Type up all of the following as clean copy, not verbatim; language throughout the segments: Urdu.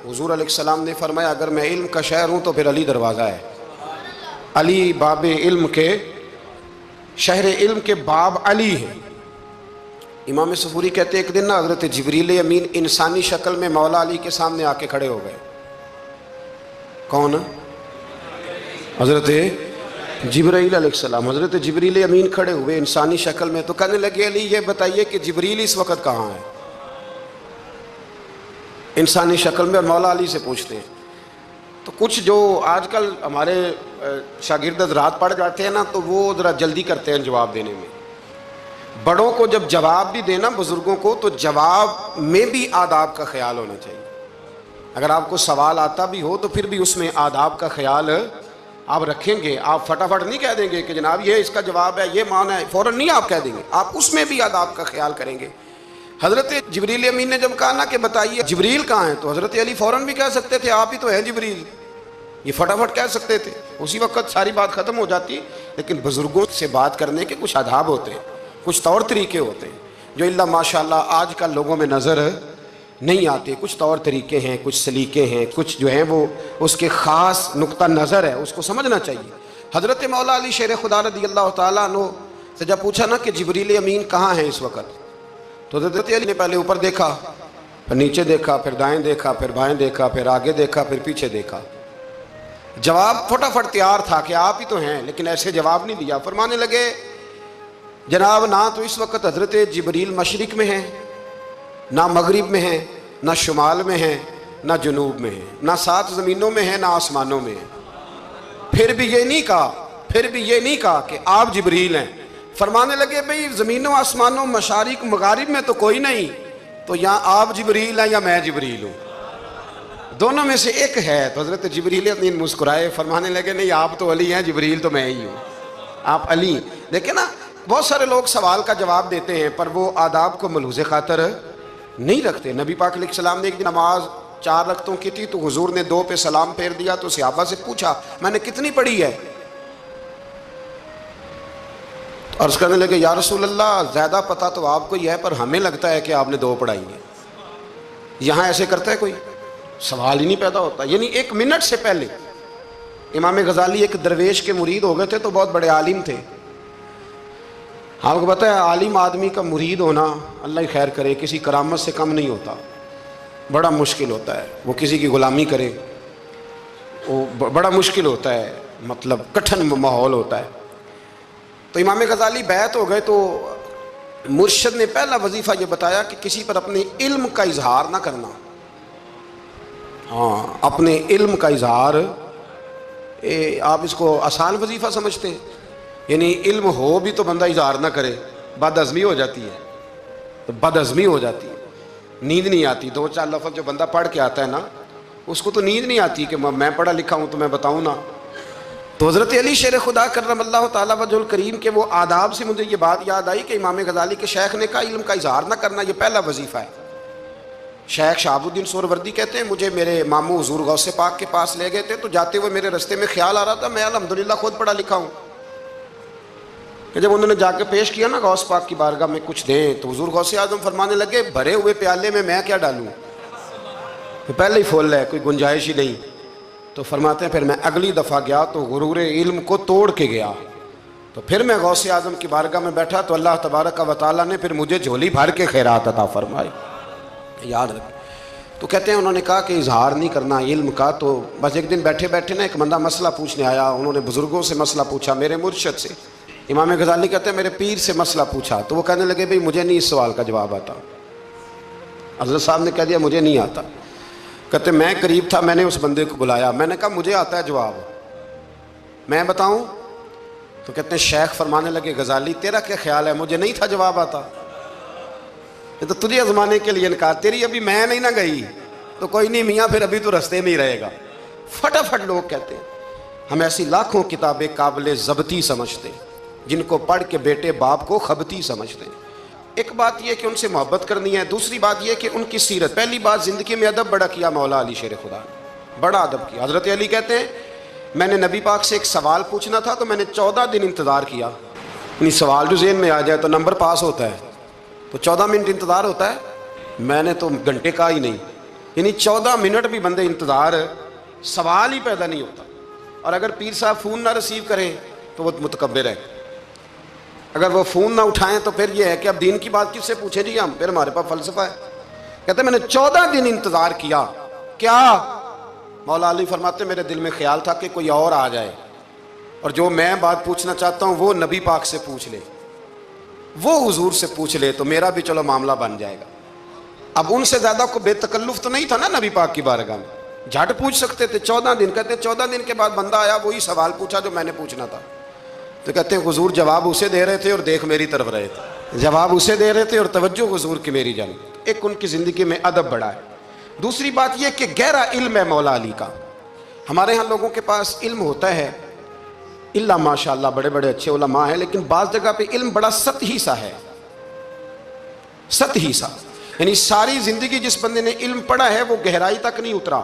حضور علیہ السلام نے فرمایا اگر میں علم کا شہر ہوں تو پھر علی دروازہ ہے. علی باب علم کے، شہر علم کے باب علی ہے. امام صفوری کہتے ہیں ایک دن نا حضرت جبریل امین انسانی شکل میں مولا علی کے سامنے آ کے کھڑے ہو گئے. کون؟ حضرت جبرائیل علیہ السلام. حضرت جبریل امین کھڑے ہوئے انسانی شکل میں، تو کہنے لگے علی یہ بتائیے کہ جبریل اس وقت کہاں ہے؟ انسانی شکل میں، اور مولا علی سے پوچھتے ہیں. تو کچھ جو آج کل ہمارے شاگرد حضرات پڑھ جاتے ہیں نا تو وہ ذرا جلدی کرتے ہیں جواب دینے میں. بڑوں کو جب جواب بھی دینا بزرگوں کو تو جواب میں بھی آداب کا خیال ہونا چاہیے. اگر آپ کو سوال آتا بھی ہو تو پھر بھی اس میں آداب کا خیال آپ رکھیں گے. آپ فٹافٹ نہیں کہہ دیں گے کہ جناب یہ اس کا جواب ہے، یہ معنی ہے، فوراً نہیں آپ کہہ دیں گے. آپ اس میں بھی آداب کا خیال کریں گے. حضرت جبریل امین نے جب کہا نا کہ بتائیے جبریل کہاں ہے، تو حضرت علی فوراً بھی کہہ سکتے تھے آپ ہی تو ہیں جبریل. یہ فٹافٹ کہہ سکتے تھے، اسی وقت ساری بات ختم ہو جاتی. لیکن بزرگوں سے بات کرنے کے کچھ آداب ہوتے ہیں، کچھ طور طریقے ہوتے ہیں جو اللہ ماشاءاللہ آج کل لوگوں میں نظر نہیں آتے. کچھ طور طریقے ہیں، کچھ سلیقے ہیں، کچھ جو ہیں وہ اس کے خاص نقطہ نظر ہے، اس کو سمجھنا چاہیے. حضرت مولا علی شیر خدا رضی اللہ تعالیٰ عنہ سے جب پوچھا نا کہ جبریل امین کہاں ہیں اس وقت، تو حضرت علی نے پہلے اوپر دیکھا، پھر نیچے دیکھا، پھر دائیں دیکھا، پھر بائیں دیکھا، پھر آگے دیکھا، پھر پیچھے دیکھا. جواب فٹافٹ تیار تھا کہ آپ ہی تو ہیں، لیکن ایسے جواب نہیں دیا. فرمانے لگے جناب نہ تو اس وقت حضرت جبریل مشرق میں ہیں، نہ مغرب میں ہیں، نہ شمال میں ہیں، نہ جنوب میں ہیں، نہ 7 زمینوں میں ہیں، نہ آسمانوں میں ہیں. پھر بھی یہ نہیں کہا کہ آپ جبریل ہیں. فرمانے لگے بھئی زمینوں آسمانوں مشارق مغارب میں تو کوئی نہیں، تو یا آپ جبریل ہیں یا میں جبریل ہوں، دونوں میں سے ایک ہے. تو حضرت جبریل امین مسکرائے، فرمانے لگے نہیں آپ تو علی ہیں، جبریل تو میں ہی ہوں، آپ علی ہیں. دیکھیں نا بہت سارے لوگ سوال کا جواب دیتے ہیں پر وہ آداب کو ملحوظ خاطر نہیں رکھتے. نبی پاک علیہ السلام نے ایک دن نماز 4 رکعتوں کی تھی تو حضور نے 2 پہ سلام پھیر دیا. تو صحابہ سے پوچھا میں نے کتنی پڑھی ہے؟ عرض کرنے لگے یا رسول اللہ زیادہ پتہ تو آپ کو ہی ہے پر ہمیں لگتا ہے کہ آپ نے 2 پڑھائی ہیں. یہاں ایسے کرتا ہے کوئی؟ سوال ہی نہیں پیدا ہوتا. یعنی 1 منٹ سے پہلے امام غزالی ایک درویش کے مرید ہو گئے تھے تو بہت بڑے عالم تھے. آپ کو پتہ ہے عالم آدمی کا مرید ہونا اللہ ہی خیر کرے کسی کرامت سے کم نہیں ہوتا، بڑا مشکل ہوتا ہے. وہ کسی کی غلامی کرے وہ بڑا مشکل ہوتا ہے، مطلب کٹھن ماحول ہوتا ہے. تو امام غزالی بیعت ہو گئے تو مرشد نے پہلا وظیفہ یہ بتایا کہ کسی پر اپنے علم کا اظہار نہ کرنا. ہاں اپنے علم کا اظہار، آپ اس کو آسان وظیفہ سمجھتے ہیں؟ یعنی علم ہو بھی تو بندہ اظہار نہ کرے، بد ہضمی ہو جاتی ہے. تو بد ہضمی ہو جاتی ہے، نیند نہیں آتی. 2-4 لفظ جو بندہ پڑھ کے آتا ہے نا اس کو تو نیند نہیں آتی کہ میں پڑھا لکھا ہوں تو میں بتاؤں نا. تو حضرت علی شیر خدا کرم اللہ تعالیٰ وجہ الکریم کے وہ آداب سے مجھے یہ بات یاد آئی کہ امام غزالی کے شیخ نے کہا علم کا اظہار نہ کرنا یہ پہلا وظیفہ ہے. شیخ شہاب الدین سہروردی کہتے ہیں مجھے میرے ماموں حضور غوث پاک کے پاس لے گئے تھے تو جاتے ہوئے میرے رستے میں خیال آ رہا تھا میں الحمدللہ خود پڑھا لکھا ہوں. کہ جب انہوں نے جا کے پیش کیا نا غوث پاک کی بارگاہ میں کچھ دیں تو حضور غوث اعظم فرمانے لگے بھرے ہوئے پیالے میں کیا ڈالوں، تو پہلے ہی فل ہے، کوئی گنجائش ہی نہیں. تو فرماتے ہیں پھر میں اگلی دفعہ گیا تو غرور علم کو توڑ کے گیا. تو پھر میں غوث اعظم کی بارگاہ میں بیٹھا تو اللہ تبارک و تعالیٰ نے پھر مجھے جھولی بھر کے خیرات عطا فرمائی. یاد رکھ. تو کہتے ہیں انہوں نے کہا کہ اظہار نہیں کرنا علم کا. تو بس ایک دن بیٹھے بیٹھے نا ایک بندہ مسئلہ پوچھنے آیا، انہوں نے بزرگوں سے مسئلہ پوچھا، میرے مرشد سے. امام غزالی کہتے ہیں میرے پیر سے مسئلہ پوچھا تو وہ کہنے لگے بھئی مجھے نہیں اس سوال کا جواب آتا. حضرت صاحب نے کہہ دیا مجھے نہیں آتا. کہتے میں قریب تھا، میں نے اس بندے کو بلایا، میں نے کہا مجھے آتا ہے جواب، میں بتاؤں؟ تو کہتے ہیں شیخ فرمانے لگے غزالی تیرا کیا خیال ہے مجھے نہیں تھا جواب آتا؟ یہ تو تجھے آزمانے کے لیے انکار، تیری ابھی میں نہیں نہ گئی تو کوئی نہیں میاں پھر ابھی تو رستے میں ہی رہے گا. فٹافٹ لوگ کہتے ہیں ہم ایسی لاکھوں کتابیں قابل ضبطی سمجھتے ہیں جن کو پڑھ کے بیٹے باپ کو خبتی سمجھتے ہیں. ایک بات یہ کہ ان سے محبت کرنی ہے، دوسری بات یہ کہ ان کی سیرت. پہلی بات زندگی میں ادب بڑا کیا مولا علی شیر خدا نے، بڑا ادب کیا. حضرت علی کہتے ہیں میں نے نبی پاک سے ایک سوال پوچھنا تھا تو میں نے 14 دن انتظار کیا. یعنی سوال جو ذہن میں آ جائے تو نمبر پاس ہوتا ہے، تو 14 منٹ انتظار ہوتا ہے. میں نے تو گھنٹے کا ہی نہیں. یعنی 14 منٹ بھی بندے انتظار، سوال ہی پیدا نہیں ہوتا. اور اگر پیر صاحب فون نہ ریسیو کریں تو وہ متکبر ہے، اگر وہ فون نہ اٹھائیں تو پھر یہ ہے کہ اب دین کی بات کس سے پوچھیں جی ہم، پھر ہمارے پاس فلسفہ ہے. کہتے ہیں میں نے 14 دن انتظار کیا. کیا؟ مولا علی فرماتے میرے دل میں خیال تھا کہ کوئی اور آ جائے اور جو میں بات پوچھنا چاہتا ہوں وہ نبی پاک سے پوچھ لے، وہ حضور سے پوچھ لے تو میرا بھی چلو معاملہ بن جائے گا. اب ان سے زیادہ کو بے تکلف تو نہیں تھا نا نبی پاک کی بارگاہ میں، جھٹ پوچھ سکتے تھے. 14 دن، کہتے ہیں 14 دن کے بعد بندہ آیا، وہی سوال پوچھا جو میں نے پوچھنا تھا. تو کہتے ہیں حضور جواب اسے دے رہے تھے اور دیکھ میری طرف رہے تھے، جواب اسے دے رہے تھے اور توجہ حضور کی میری جانب. ایک ان کی زندگی میں ادب بڑا ہے. دوسری بات یہ کہ گہرا علم ہے مولا علی کا. ہمارے ہاں لوگوں کے پاس علم ہوتا ہے، اللہ ماشاءاللہ بڑے بڑے اچھے علماء ہیں، لیکن بعض جگہ پہ علم بڑا سطحی سا ہے، سطحی سا. یعنی ساری زندگی جس بندے نے علم پڑھا ہے وہ گہرائی تک نہیں اترا،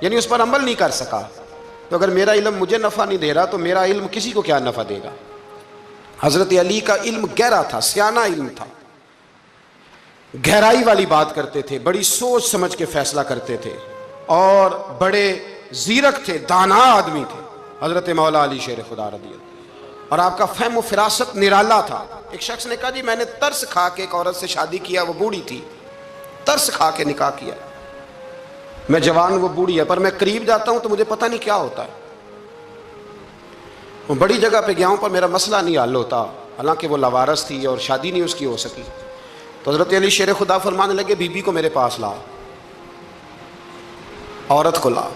یعنی اس پر عمل نہیں کر سکا. تو اگر میرا علم مجھے نفع نہیں دے رہا تو میرا علم کسی کو کیا نفع دے گا. حضرت علی کا علم گہرا تھا، سیانہ علم تھا، گہرائی والی بات کرتے تھے، بڑی سوچ سمجھ کے فیصلہ کرتے تھے اور بڑے زیرک تھے، دانا آدمی تھے حضرت مولا علی شیر خدا رضی اللہ. اور آپ کا فہم و فراست نرالا تھا. ایک شخص نے کہا جی میں نے ترس کھا کے ایک عورت سے شادی کیا، وہ بوڑھی تھی، ترس کھا کے نکاح کیا. میں جوان، وہ بوڑھی ہے، پر میں قریب جاتا ہوں تو مجھے پتہ نہیں کیا ہوتا ہے. وہ بڑی جگہ پہ گیا ہوں پر میرا مسئلہ نہیں حل ہوتا، حالانکہ وہ لاوارث تھی اور شادی نہیں اس کی ہو سکی. تو حضرت علی شیر خدا فرمانے لگے بی بی کو میرے پاس لا، عورت کو لا.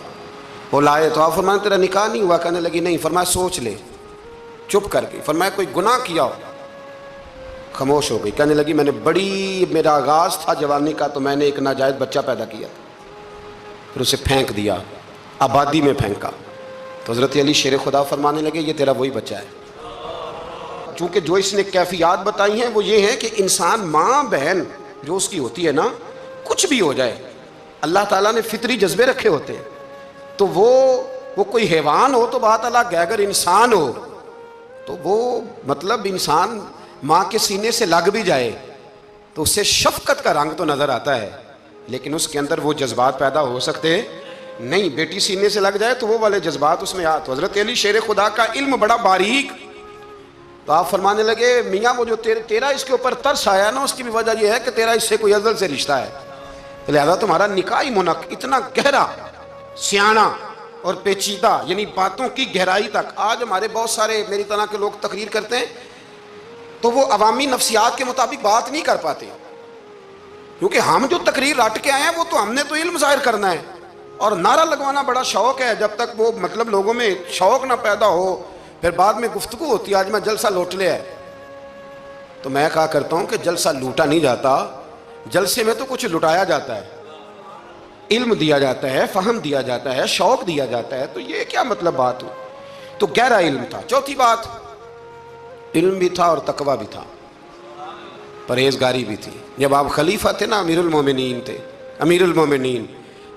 وہ لائے تو آپ فرمانے تیرا نکاح نہیں ہوا؟ کہنے لگی نہیں. فرمایا سوچ لے. چپ کر گئی. فرمایا کوئی گناہ کیا ہو؟ خاموش ہو گئی. کہنے لگی میں نے میرا آغاز تھا جوانی کا تو میں نے ایک ناجائز بچہ پیدا کیا، پھر اسے پھینک دیا، آبادی میں پھینکا. تو حضرت علی شیر خدا فرمانے لگے یہ تیرا وہی بچہ ہے. چونکہ جو اس نے کیفیات بتائی ہیں وہ یہ ہے کہ انسان ماں بہن جو اس کی ہوتی ہے نا، کچھ بھی ہو جائے اللہ تعالیٰ نے فطری جذبے رکھے ہوتے ہیں. تو وہ کوئی حیوان ہو تو بات الگ ہے، اگر انسان ہو تو وہ مطلب انسان ماں کے سینے سے لگ بھی جائے تو اس سے شفقت کا رنگ تو نظر آتا ہے، لیکن اس کے اندر وہ جذبات پیدا ہو سکتے نہیں. بیٹی سینے سے لگ جائے تو وہ والے جذبات اس میں تو حضرت علی شیر خدا کا علم بڑا باریک. تو آپ فرمانے لگے میاں وہ جو تیرا اس کے اوپر ترس آیا نا، اس کی بھی وجہ یہ ہے کہ تیرا اس سے کوئی ازل سے رشتہ ہے، لہذا تمہارا نکاح منعقد. اتنا گہرا، سیاںہ اور پیچیدہ، یعنی باتوں کی گہرائی تک. آج ہمارے بہت سارے میری طرح کے لوگ تقریر کرتے ہیں تو وہ عوامی نفسیات کے مطابق بات نہیں کر پاتے، کیونکہ ہم جو تقریر رٹ کے آئے ہیں وہ تو ہم نے تو علم ظاہر کرنا ہے. اور نعرہ لگوانا بڑا شوق ہے، جب تک وہ مطلب لوگوں میں شوق نہ پیدا ہو پھر بعد میں گفتگو ہوتی ہے آج میں جلسہ لوٹ لیا ہے. تو میں کہا کرتا ہوں کہ جلسہ لوٹا نہیں جاتا، جلسے میں تو کچھ لٹایا جاتا ہے، علم دیا جاتا ہے، فہم دیا جاتا ہے، شوق دیا جاتا ہے. تو یہ کیا مطلب بات ہو؟ تو گہرا علم تھا. چوتھی بات، علم بھی تھا اور تقویٰ بھی تھا، پرہیزگاری بھی تھی. جب آپ خلیفہ تھے نا، امیر المومنین تھے، امیر المومنین.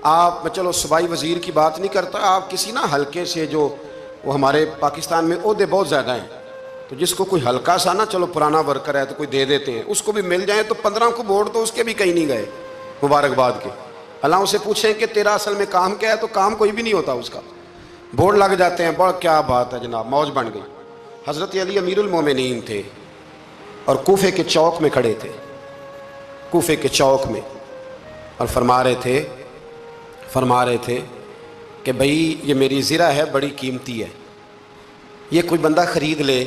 آپ چلو صوبائی وزیر کی بات نہیں کرتا، آپ کسی نا حلقے سے، جو وہ ہمارے پاکستان میں عہدے بہت زیادہ ہیں، تو جس کو کوئی ہلکا سا نا، چلو پرانا ورکر ہے تو کوئی دے دیتے ہیں، اس کو بھی مل جائیں تو 15 کو ووٹ تو اس کے بھی کہیں نہیں گئے مبارکباد کے. اللہ اسے پوچھیں کہ تیرا اصل میں کام کیا ہے تو کام کوئی بھی نہیں ہوتا اس کا، بورڈ لگ جاتے ہیں. بڑا کیا بات ہے جناب، موج بن گئی. حضرت علی امیر المومنین تھے اور کوفے کے چوک میں کھڑے تھے، کوفے کے چوک میں، اور فرما رہے تھے کہ بھئی یہ میری زرہ ہے، بڑی قیمتی ہے، یہ کوئی بندہ خرید لے.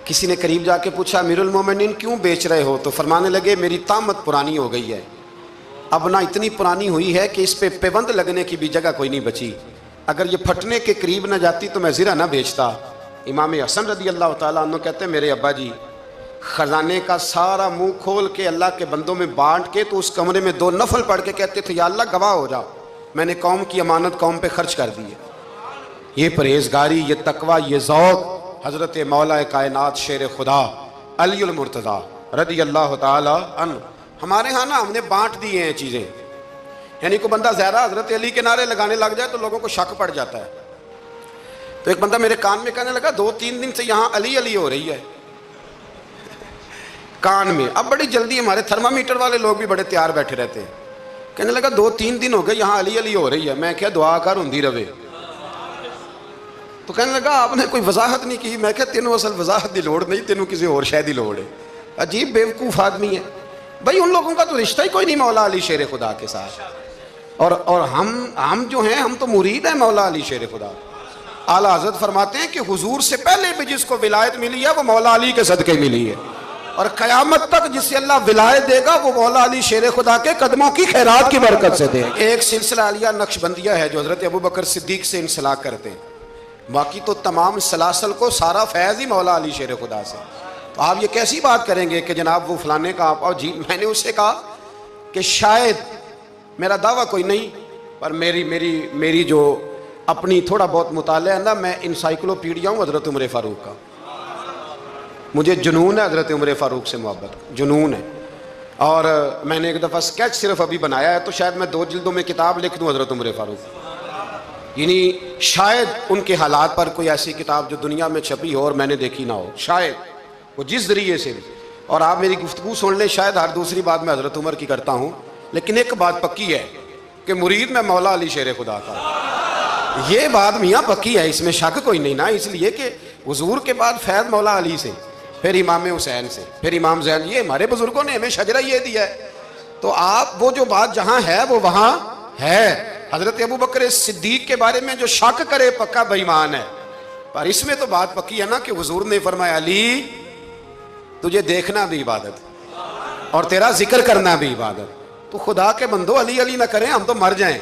کسی نے قریب جا کے پوچھا امیر المومنین کیوں بیچ رہے ہو؟ تو فرمانے لگے میری طامت پرانی ہو گئی ہے، اب نہ اتنی پرانی ہوئی ہے کہ اس پہ پیوند لگنے کی بھی جگہ کوئی نہیں بچی، اگر یہ پھٹنے کے قریب نہ جاتی تو میں زرہ نہ بیچتا. امام حسن رضی اللہ تعالیٰ عنہ کہتے ہیں میرے ابا جی خزانے کا سارا منہ کھول کے اللہ کے بندوں میں بانٹ کے تو اس کمرے میں 2 نفل پڑھ کے کہتے تھے یا اللہ گواہ ہو جا، میں نے قوم کی امانت قوم پہ خرچ کر دی ہے. یہ پرہیزگاری، یہ تقویٰ، یہ ذوق حضرت مولا کائنات شیر خدا علی المرتضیٰ رضی اللہ تعالی عنہ. ہمارے ہاں نا ہم نے بانٹ دی ہیں چیزیں، یعنی کوئی بندہ زیادہ حضرت علی کے نعرے لگانے لگ جائے تو لوگوں کو شک پڑ جاتا ہے. تو ایک بندہ میرے کان میں کہنے لگا 2-3 دن سے یہاں علی علی ہو رہی ہے کان میں. اب بڑی جلدی ہمارے تھرمامیٹر والے لوگ بھی بڑے تیار بیٹھے رہتے ہیں کہنے لگا 2-3 دن ہو گئے یہاں علی علی ہو رہی ہے. میں کیا دعا کر ہوندی رہے. تو کہنے لگا آپ نے کوئی وضاحت نہیں کی. میں کہا تینوں اصل وضاحت دی لوڑ نہیں, تینوں کسی اور شے دی لوڑ ہے. عجیب بیوقوف آدمی ہے بھائی. ان لوگوں کا تو رشتہ ہی کوئی نہیں مولا علی شیر خدا کے ساتھ. اور ہم جو ہیں ہم تو مرید ہیں مولا علی شیر خدا. اعلیٰ حضرت فرماتے ہیں کہ حضور سے پہلے بھی جس کو ولایت ملی ہے وہ مولا علی کے صدقے ملی ہے, اور قیامت تک جس سے اللہ ولایت دے گا وہ مولا علی شیر خدا کے قدموں کی خیرات کی برکت سے دے. ایک سلسلہ علیہ نقشبندیہ ہے جو حضرت ابو بکر صدیق سے انسلاک کرتے ہیں, باقی تو تمام سلاسل کو سارا فیض ہی مولا علی شیر خدا سے. تو آپ یہ کیسی بات کریں گے کہ جناب وہ فلانے کا آپ. اور جی میں نے اس سے کہا کہ شاید میرا دعویٰ کوئی نہیں, پر میری جو اپنی تھوڑا بہت مطالعہ ہے نا, میں انسائکلوپیڈیا ہوں حضرت عمر فاروق کا. مجھے جنون ہے حضرت عمر فاروق سے محبت, جنون ہے. اور میں نے ایک دفعہ سکیچ صرف ابھی بنایا ہے, تو شاید میں 2 جلدوں میں کتاب لکھ دوں حضرت عمر فاروق. یعنی شاید ان کے حالات پر کوئی ایسی کتاب جو دنیا میں چھپی ہو اور میں نے دیکھی نہ ہو, شاید وہ جس ذریعے سے بھی. اور آپ میری گفتگو سن لیں, شاید ہر دوسری بات میں حضرت عمر کی کرتا ہوں, لیکن ایک بات پکی ہے کہ مرید میں مولا علی شیر خدا کا. یہ بات میاں پکی ہے, اس میں شک کوئی نہیں نا. اس لیے کہ حضور کے بعد فیض مولا علی سے, پھر امام حسین سے, پھر امام زین. یہ ہمارے بزرگوں نے ہمیں شجرہ یہ دیا ہے. تو آپ وہ جو بات جہاں ہے وہ وہاں ہے. حضرت ابو بکر صدیق کے بارے میں جو شک کرے پکا بے ایمان ہے. پر اس میں تو بات پکی ہے نا کہ حضور نے فرمایا علی تجھے دیکھنا بھی عبادت اور تیرا ذکر کرنا بھی عبادت. تو خدا کے بندو علی علی نہ کریں, ہم تو مر جائیں.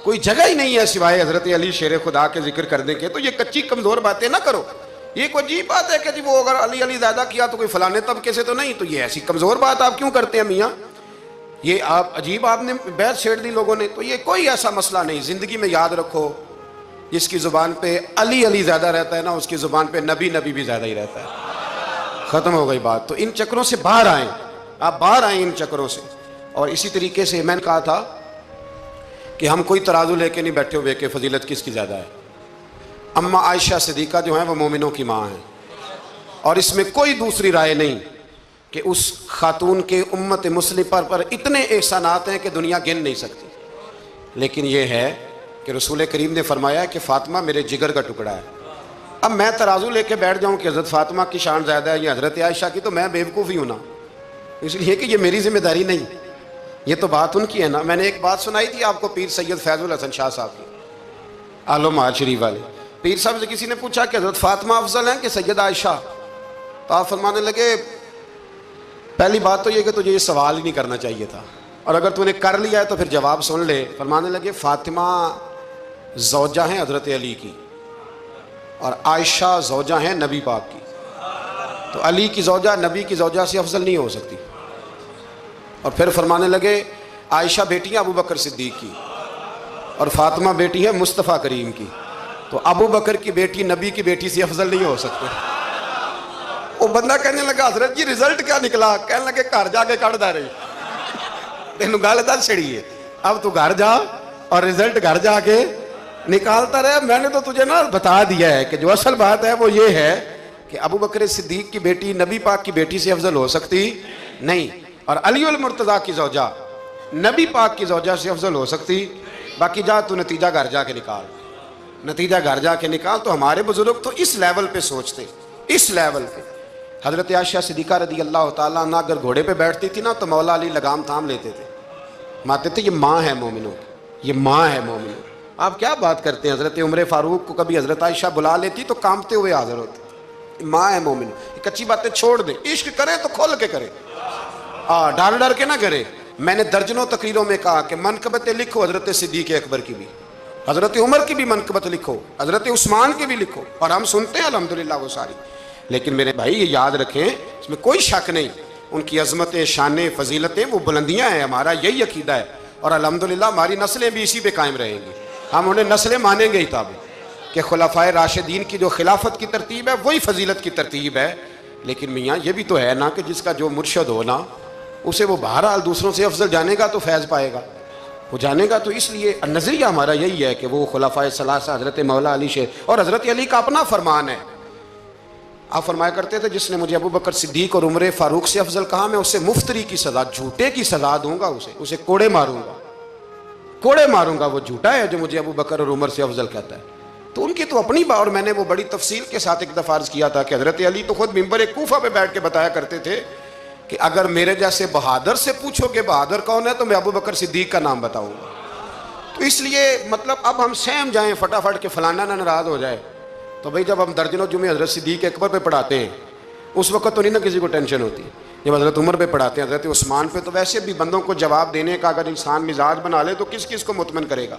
کوئی جگہ ہی نہیں ہے سوائے حضرت علی شیر خدا کے ذکر کرنے کے. تو یہ کچی کمزور باتیں نہ کرو. یہ کوئی عجیب بات ہے کہ جی وہ اگر علی علی زیادہ کیا تو کوئی فلانے طبقے سے تو نہیں. تو یہ ایسی کمزور بات آپ کیوں کرتے ہیں میاں؟ یہ آپ عجیب, آپ نے بحث چھیڑ دی لوگوں نے. تو یہ کوئی ایسا مسئلہ نہیں. زندگی میں یاد رکھو, جس کی زبان پہ علی علی زیادہ رہتا ہے نا, اس کی زبان پہ نبی نبی بھی زیادہ ہی رہتا ہے. ختم ہو گئی بات. تو ان چکروں سے باہر آئیں, آپ باہر آئیں ان چکروں سے. اور اسی طریقے سے میں نے کہا تھا کہ ہم کوئی ترازو لے کے نہیں بیٹھے ہوئے کہ فضیلت کس کی زیادہ ہے. اماں عائشہ صدیقہ جو ہیں وہ مومنوں کی ماں ہیں, اور اس میں کوئی دوسری رائے نہیں کہ اس خاتون کے امت مسلمہ پر اتنے احسانات ہیں کہ دنیا گن نہیں سکتی. لیکن یہ ہے کہ رسول کریم نے فرمایا کہ فاطمہ میرے جگر کا ٹکڑا ہے. اب میں ترازو لے کے بیٹھ جاؤں کہ حضرت فاطمہ کی شان زیادہ ہے یا حضرت عائشہ کی, تو میں بیوقوف ہی ہوں نا. اس لیے کہ یہ میری ذمہ داری نہیں, یہ تو بات ان کی ہے نا. میں نے ایک بات سنائی تھی آپ کو پیر سید فیض الحسن شاہ صاحب کی, عالم آل شریف والے. پیر صاحب سے کسی نے پوچھا کہ حضرت فاطمہ افضل ہیں کہ سید عائشہ؟ تو آپ فرمانے لگے پہلی بات تو یہ کہ تجھے یہ سوال ہی نہیں کرنا چاہیے تھا, اور اگر تو نے کر لیا ہے تو پھر جواب سن لے. فرمانے لگے فاطمہ زوجہ ہیں حضرت علی کی, اور عائشہ زوجہ ہیں نبی پاک کی. تو علی کی زوجہ نبی کی زوجہ سے افضل نہیں ہو سکتی. اور پھر فرمانے لگے عائشہ بیٹی ہے ابو بکر صدیق کی, اور فاطمہ بیٹی ہے مصطفیٰ کریم کی. تو ابو بکر کی بیٹی نبی کی بیٹی سے افضل نہیں ہو سکتے. وہ بندہ کہنے لگا حضرت جی رزلٹ کیا نکلا؟ کہنے لگے گھر جا کے کڑ دا رہی تینوں گل دل چھڑی ہے, اب تو گھر جا اور رزلٹ گھر جا کے نکالتا رہے. میں نے تو تجھے نا بتا دیا ہے کہ جو اصل بات ہے وہ یہ ہے کہ ابو بکر صدیق کی بیٹی نبی پاک کی بیٹی سے افضل ہو سکتی نہیں, اور علی المرتضیٰ کی زوجہ نبی پاک کی زوجہ سے افضل ہو سکتی. باقی جا تو نتیجہ گھر جا کے نکال, نتیجہ گھر جا کے نکال. تو ہمارے بزرگ تو اس لیول پہ سوچتے, اس لیول پہ. حضرت عائشہ صدیقہ رضی اللہ تعالیٰ عنہ اگر گھوڑے پہ بیٹھتی تھی نا تو مولا علی لگام تھام لیتے تھے, مانتے تھے یہ ماں ہے مومنوں کی, یہ ماں ہے مومنوں. آپ کیا بات کرتے ہیں؟ حضرت عمر فاروق کو کبھی حضرت عائشہ بلا لیتی تو کانپتے ہوئے حاضر ہوتے. ماں ہے مومنوں. یہ کچی باتیں چھوڑ دیں, عشق کرے تو کھول کے کرے, ڈر ڈر کے نہ کرے. میں نے درجنوں تقریروں میں کہا کہ منقبتیں لکھو حضرت صدیق اکبر کی بھی, حضرت عمر کی بھی منقبت لکھو, حضرت عثمان کی بھی لکھو, اور ہم سنتے ہیں الحمدللہ وہ ساری. لیکن میرے بھائی یہ یاد رکھیں, اس میں کوئی شک نہیں, ان کی عظمتیں, شانیں, فضیلتیں وہ بلندیاں ہیں. ہمارا یہی عقیدہ ہے, اور الحمدللہ ہماری نسلیں بھی اسی پہ قائم رہیں گی. ہم انہیں نسلیں مانیں گے ہی تب کہ خلفائے راشدین کی جو خلافت کی ترتیب ہے وہی فضیلت کی ترتیب ہے. لیکن میاں یہ بھی تو ہے نا کہ جس کا جو مرشد ہو نا, اسے وہ بہرحال دوسروں سے افضل جانے گا تو فیض پائے گا, وہ جانے گا. تو اس لیے نظریہ ہمارا یہی ہے کہ وہ خلفائے ثلاثہ حضرت مولا علی شیر, اور حضرت علی کا اپنا فرمان ہے. آپ فرمایا کرتے تھے جس نے مجھے ابو بکر صدیق اور عمر فاروق سے افضل کہا, میں اسے مفتری کی سزا, جھوٹے کی سزا دوں گا, اسے کوڑے ماروں گا. کوڑے ماروں گا وہ جھوٹا ہے جو مجھے ابو بکر اور عمر سے افضل کہتا ہے. تو ان کی تو اپنی بات, اور میں نے وہ بڑی تفصیل کے ساتھ ایک دفعہ عرض کیا تھا کہ حضرت علی تو خود ممبر کوفہ پہ بیٹھ کے بتایا کرتے تھے کہ اگر میرے جیسے بہادر سے پوچھو کہ بہادر کون ہے تو میں ابو بکر صدیق کا نام بتاؤں گا. تو اس لیے مطلب اب ہم سہم جائیں فٹافٹ کہ فلانا نہ ناراض ہو جائے. تو بھئی جب ہم درجنوں جمعے حضرت صدیق اکبر پہ پڑھاتے ہیں اس وقت تو نہیں نا کسی کو ٹینشن ہوتی. جب حضرت عمر پہ پڑھاتے ہیں, حضرت عثمان پہ, تو ویسے بھی بندوں کو جواب دینے کا اگر انسان مزاج بنا لے تو کس کس کو مطمئن کرے گا.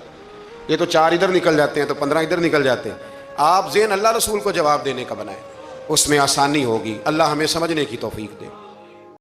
یہ تو 4 ادھر نکل جاتے ہیں تو 15 ادھر نکل جاتے ہیں. آپ ذہن اللہ رسول کو جواب دینے کا بنائیں, اس میں آسانی ہوگی. اللہ ہمیں سمجھنے کی توفیق دے.